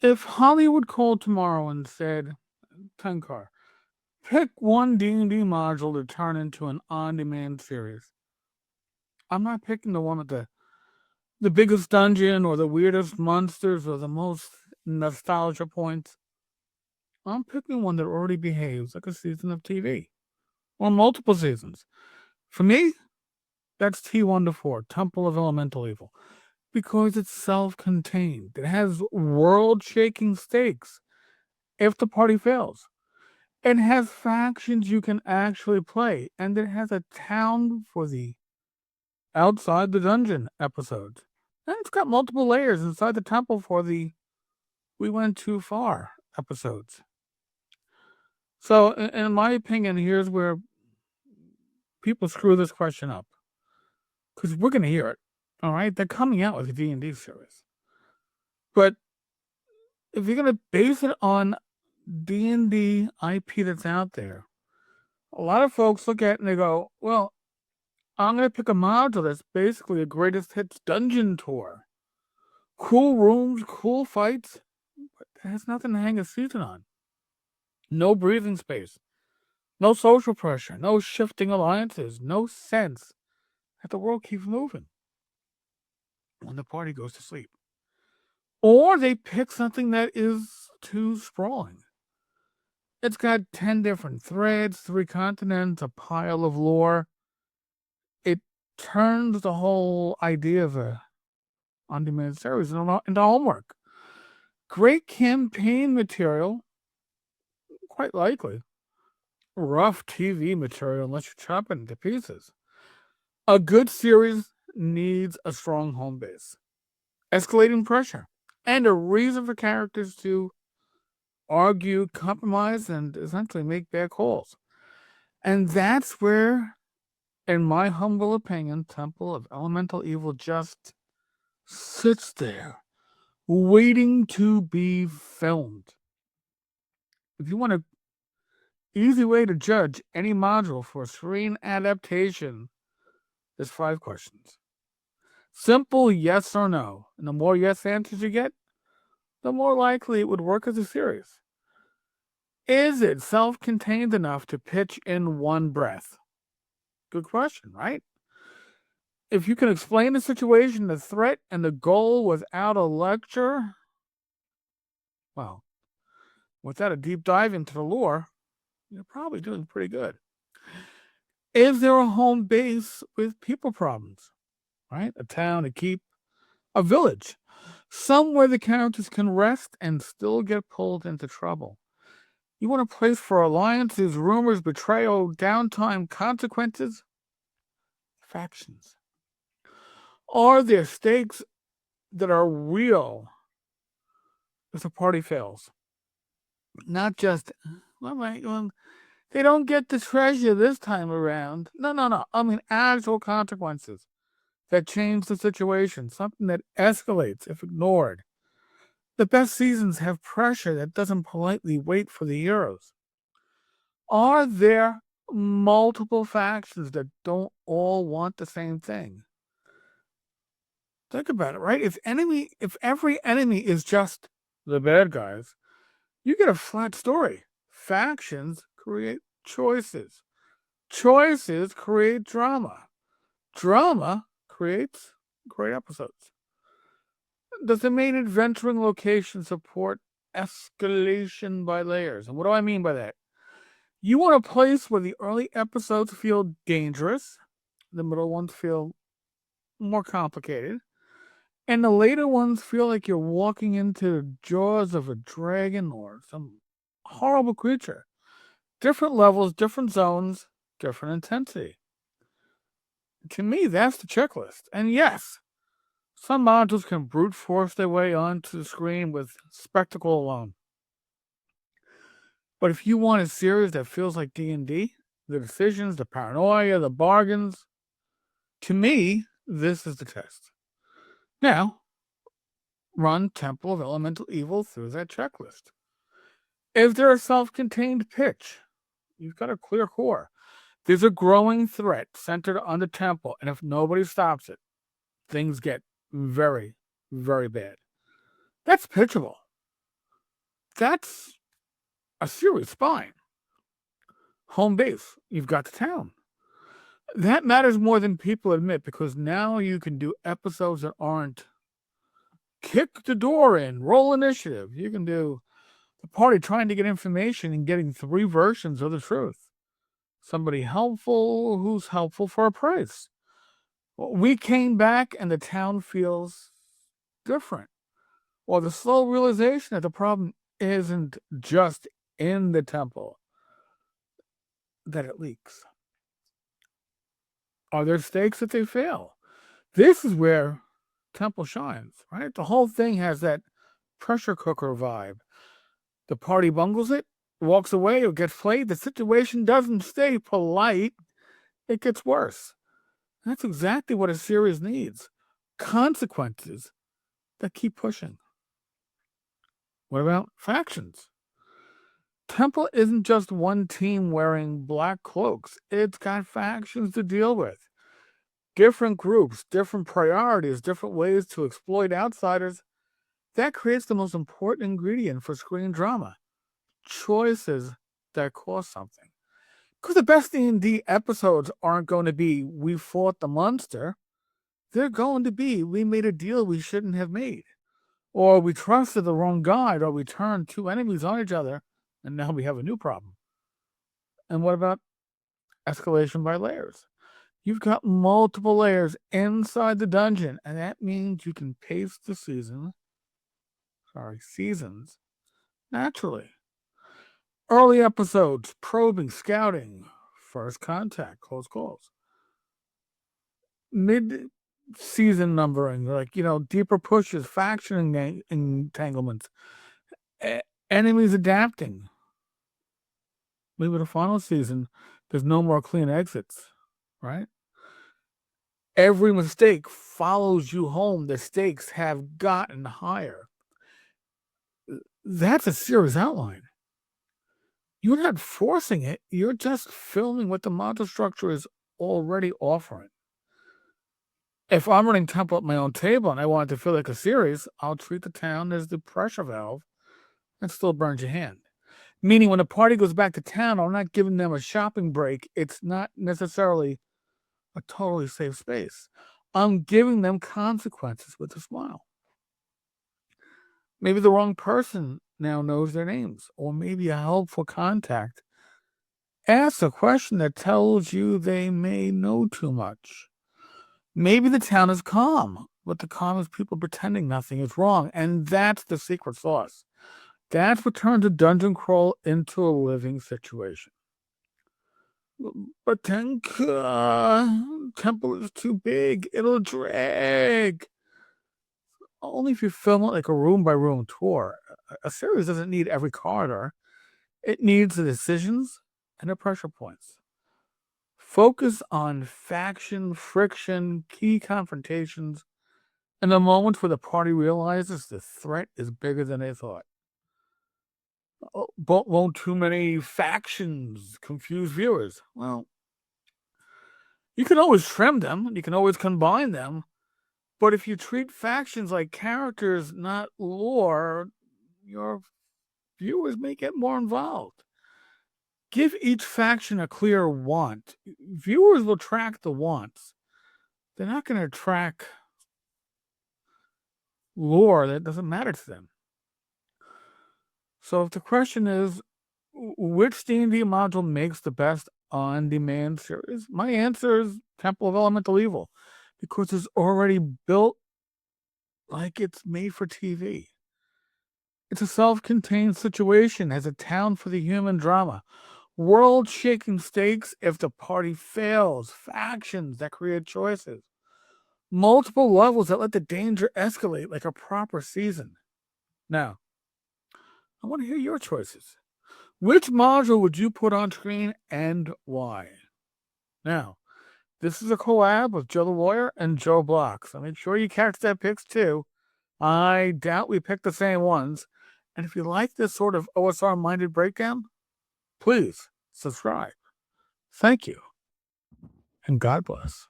If Hollywood called tomorrow and said, Tenkar, pick one D&D module to turn into an on-demand series, I'm not picking the one with the biggest dungeon or the weirdest monsters or the most nostalgia points. I'm picking one that already behaves like a season of TV or multiple seasons. For me, that's T1 to 4, Temple of Elemental Evil, because it's self contained. It has world shaking stakes if the party fails. It has factions you can actually play, and it has a town for the outside the dungeon episodes. And it's got multiple layers inside the temple for the we went too far episodes. So, in my opinion, here's where people screw this question up. Because we're going to hear it. All right? They're coming out with a D&D series. But if you're going to base it on D&D IP that's out there, a lot of folks look at it and they go, well, I'm going to pick a module that's basically a greatest hits dungeon tour. Cool rooms, cool fights, but it has nothing to hang a season on. No breathing space. No social pressure. No shifting alliances. No sense that the world keeps moving when the party goes to sleep. Or they pick something that is too sprawling. It's got 10 different threads, 3 continents, a pile of lore. It turns the whole idea of a on-demand series into homework. Great campaign material, quite likely. Rough TV material unless you chop it into pieces. A good series needs a strong home base, escalating pressure, and a reason for characters to argue, compromise, and essentially make bad calls. And that's where, in my humble opinion, Temple of Elemental Evil just sits there, waiting to be filmed. If you want an easy way to judge any module for a screen adaptation, there's 5 questions. Simple yes or no. And the more yes answers you get, the more likely it would work as a series. Is it self-contained enough to pitch in one breath? Good question, right? If you can explain the situation, the threat, and the goal without a lecture, well, without a deep dive into the lore, you're probably doing pretty good. Is there a home base with people problems? Right? A town, a keep, a village. Somewhere the characters can rest and still get pulled into trouble. You want a place for alliances, rumors, betrayal, downtime, consequences? Factions. Are there stakes that are real if the party fails? Not just, they don't get the treasure this time around. No. I mean, actual consequences that change the situation, something that escalates if ignored. The best seasons have pressure that doesn't politely wait for the heroes. Are there multiple factions that don't all want the same thing? Think about it, right? If every enemy is just the bad guys, you get a flat story. Factions create choices. Choices create drama. Drama creates great episodes. Does the main adventuring location support escalation by layers? And what do I mean by that? You want a place where the early episodes feel dangerous, the middle ones feel more complicated, and the later ones feel like you're walking into the jaws of a dragon or some horrible creature. Different levels, different zones, different intensity. To me, that's the checklist. And yes, some modules can brute force their way onto the screen with spectacle alone. But if you want a series that feels like D&D, the decisions, the paranoia, the bargains, to me, this is the test. Now, run Temple of Elemental Evil through that checklist. Is there a self-contained pitch? You've got a clear core. There's a growing threat centered on the temple, and if nobody stops it, things get very, very bad. That's pitchable. That's a series spine. Home base. You've got the town. That matters more than people admit, because now you can do episodes that aren't kick the door in, roll initiative. You can do the party trying to get information and getting 3 versions of the truth. Somebody helpful who's helpful for a price. We came back and the town feels different. Or the slow realization that the problem isn't just in the temple, that it leaks. Are there stakes that they fail? This is where temple shines, right? The whole thing has that pressure cooker vibe. The party bungles it, walks away, or gets played. The situation doesn't stay polite. It gets worse. That's exactly what a series needs. Consequences that keep pushing. What about factions? Temple isn't just one team wearing black cloaks. It's got factions to deal with. Different groups, different priorities, different ways to exploit outsiders. That creates the most important ingredient for screen drama. Choices that cost something. Because the best D&D episodes aren't going to be, we fought the monster. They're going to be, we made a deal we shouldn't have made. Or we trusted the wrong guide, or we turned 2 enemies on each other, and now we have a new problem. And what about escalation by layers? You've got multiple layers inside the dungeon, and that means you can pace the seasons naturally. Early episodes, probing, scouting, first contact, close calls. Mid-season numbering, deeper pushes, faction entanglements, enemies adapting. Maybe the final season, there's no more clean exits, right? Every mistake follows you home. The stakes have gotten higher. That's a series outline. You're not forcing it. You're just filming what the module structure is already offering. If I'm running temple at my own table and I want it to feel like a series, I'll treat the town as the pressure valve and still burns your hand. Meaning when a party goes back to town, I'm not giving them a shopping break. It's not necessarily a totally safe space. I'm giving them consequences with a smile. Maybe the wrong person now knows their names, or maybe a helpful contact asks a question that tells you they may know too much. Maybe the town is calm, but the calm is people pretending nothing is wrong, and that's the secret sauce. That's what turns a dungeon crawl into a living situation. But temple is too big. It'll drag. Only if you film it like a room-by-room tour. A series doesn't need every corridor. It needs the decisions and the pressure points. Focus on faction, friction, key confrontations, and the moments where the party realizes the threat is bigger than they thought. But won't too many factions confuse viewers? Well, you can always trim them. You can always combine them. But if you treat factions like characters, not lore, your viewers may get more involved. Give each faction a clear want. Viewers will track the wants. They're not going to track lore that doesn't matter to them. So if the question is, which D&D module makes the best on-demand series? My answer is Temple of Elemental Evil, because it's already built like it's made for TV. It's a self-contained situation, has a town for the human drama, world-shaking stakes if the party fails, factions that create choices, multiple levels that let the danger escalate like a proper season. Now, I want to hear your choices. Which module would you put on screen and why? Now, this is a collab with Joe the Lawyer and Joe Block, so make sure you catch their picks too. I doubt we picked the same ones. And if you like this sort of OSR-minded breakdown, please subscribe. Thank you, and God bless.